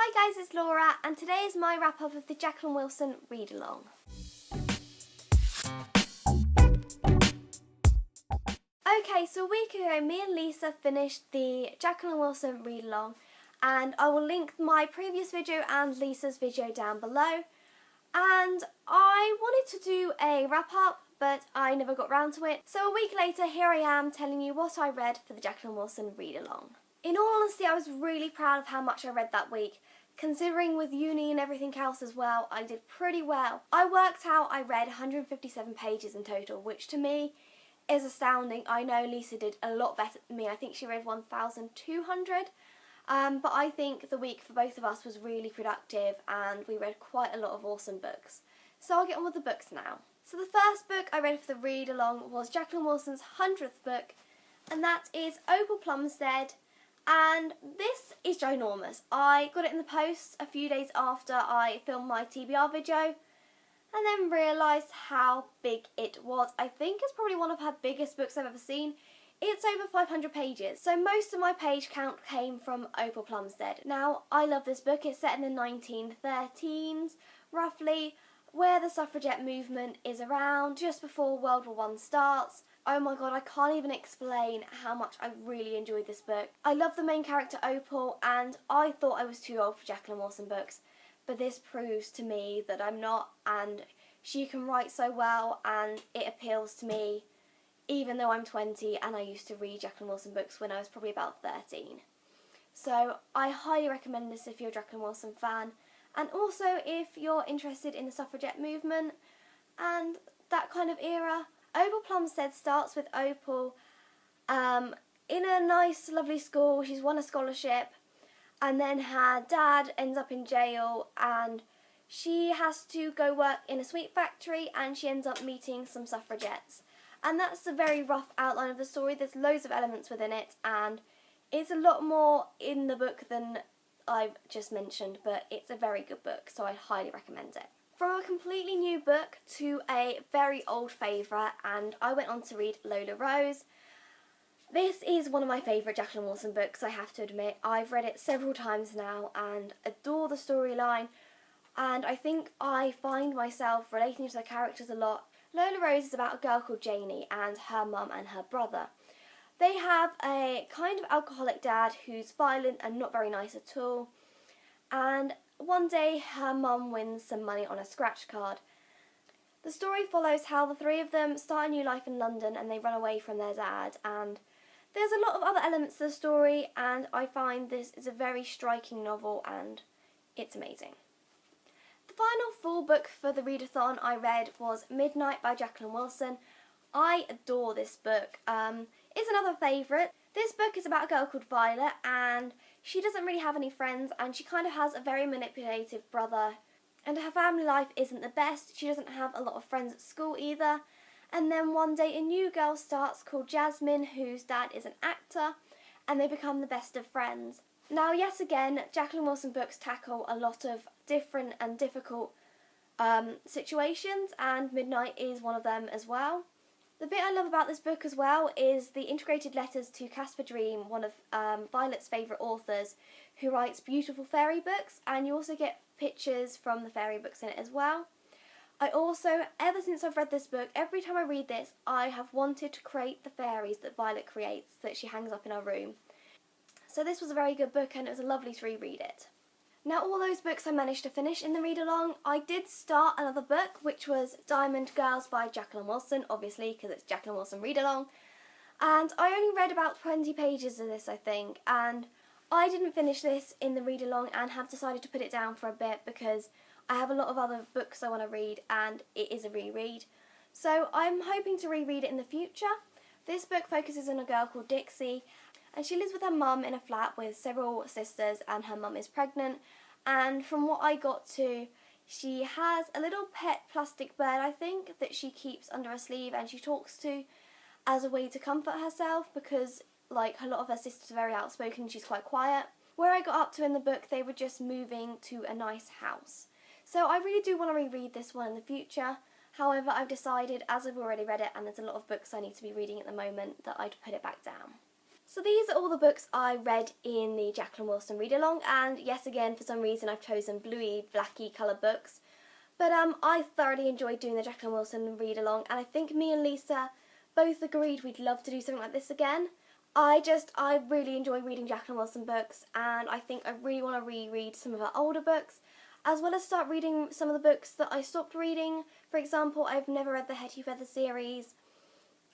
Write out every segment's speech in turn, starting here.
Hi guys, it's Laura and today is my wrap up of the Jacqueline Wilson read-along. Okay, so a week ago me and Lisa finished the Jacqueline Wilson read-along and I will link my previous video and Lisa's video down below. And I wanted to do a wrap up but I never got round to it. So a week later here I am telling you what I read for the Jacqueline Wilson read-along. In all honesty, I was really proud of how much I read that week. Considering with uni and everything else as well, I did pretty well. I worked out I read 157 pages in total, which to me is astounding. I know Lisa did a lot better than me. I think she read 1,200. But I think the week for both of us was really productive and we read quite a lot of awesome books. So I'll get on with the books now. So the first book I read for the read-along was Jacqueline Wilson's 100th book, and that is Opal Plumstead. And this is ginormous. I got it in the post a few days after I filmed my TBR video and then realised how big it was. I think it's probably one of her biggest books I've ever seen. It's over 500 pages, so most of my page count came from Opal Plumstead. Now, I love this book. It's set in the 1913s, roughly, where the suffragette movement is around just before World War I starts. Oh my god, I can't even explain how much I really enjoyed this book. I love the main character Opal and I thought I was too old for Jacqueline Wilson books, but this proves to me that I'm not, and she can write so well and it appeals to me even though I'm 20 and I used to read Jacqueline Wilson books when I was probably about 13. So I highly recommend this if you're a Jacqueline Wilson fan, and also if you're interested in the suffragette movement and that kind of era. Opal Plumstead starts with Opal in a nice, lovely school. She's won a scholarship, and then her dad ends up in jail, and she has to go work in a sweet factory, and she ends up meeting some suffragettes. And that's a very rough outline of the story. There's loads of elements within it, and it's a lot more in the book than I've just mentioned, but it's a very good book, so I highly recommend it. From a completely new book to a very old favourite, and I went on to read Lola Rose. This is one of my favourite Jacqueline Wilson books, I have to admit. I've read it several times now and adore the storyline, and I think I find myself relating to the characters a lot. Lola Rose is about a girl called Janie and her mum and her brother. They have a kind of alcoholic dad who's violent and not very nice at all, and one day her mum wins some money on a scratch card. The story follows how the three of them start a new life in London and they run away from their dad, and there's a lot of other elements to the story, and I find this is a very striking novel and it's amazing. The final full book for the readathon I read was Midnight by Jacqueline Wilson. I adore this book. It's another favourite. This book is about a girl called Violet, and she doesn't really have any friends, and she kind of has a very manipulative brother, and her family life isn't the best. She doesn't have a lot of friends at school either. And then one day a new girl starts called Jasmine, whose dad is an actor, and they become the best of friends. Now, yet again, Jacqueline Wilson books tackle a lot of different and difficult situations, and Midnight is one of them as well. The bit I love about this book as well is the integrated letters to Casper Dream, one of Violet's favourite authors, who writes beautiful fairy books, and you also get pictures from the fairy books in it as well. I also, ever since I've read this book, every time I read this, I have wanted to create the fairies that Violet creates that she hangs up in her room. So this was a very good book and it was lovely to reread it. Now, all those books I managed to finish in the read-along. I did start another book, which was Diamond Girls by Jacqueline Wilson, obviously, because it's Jacqueline Wilson read-along. And I only read about 20 pages of this, I think, and I didn't finish this in the read-along and have decided to put it down for a bit because I have a lot of other books I want to read and it is a reread. So I'm hoping to reread it in the future. This book focuses on a girl called Dixie, and she lives with her mum in a flat with several sisters, and her mum is pregnant. And from what I got to, she has a little pet plastic bird, I think, that she keeps under her sleeve and she talks to as a way to comfort herself because, like, a lot of her sisters are very outspoken and she's quite quiet. Where I got up to in the book, they were just moving to a nice house. So I really do want to reread this one in the future. However, I've decided, as I've already read it and there's a lot of books I need to be reading at the moment, that I'd put it back down. So these are all the books I read in the Jacqueline Wilson read-along, and yes, again, for some reason I've chosen bluey, blacky coloured books. But I thoroughly enjoyed doing the Jacqueline Wilson read-along, and I think me and Lisa both agreed we'd love to do something like this again. I really enjoy reading Jacqueline Wilson books, and I think I really want to reread some of her older books, as well as start reading some of the books that I stopped reading. For example, I've never read the Hetty Feather series,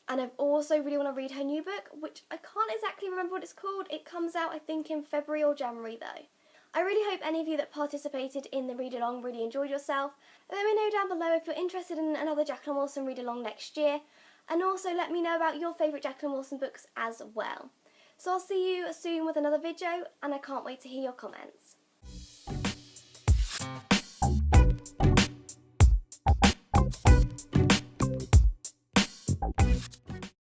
and I've also really want to read her new book, which I can't exactly remember what it's called. It comes out, I think, in February or January though. I really hope any of you that participated in the read-along really enjoyed yourself. Let me know down below if you're interested in another Jacqueline Wilson read-along next year, and also let me know about your favourite Jacqueline Wilson books as well. So I'll see you soon with another video, and I can't wait to hear your comments.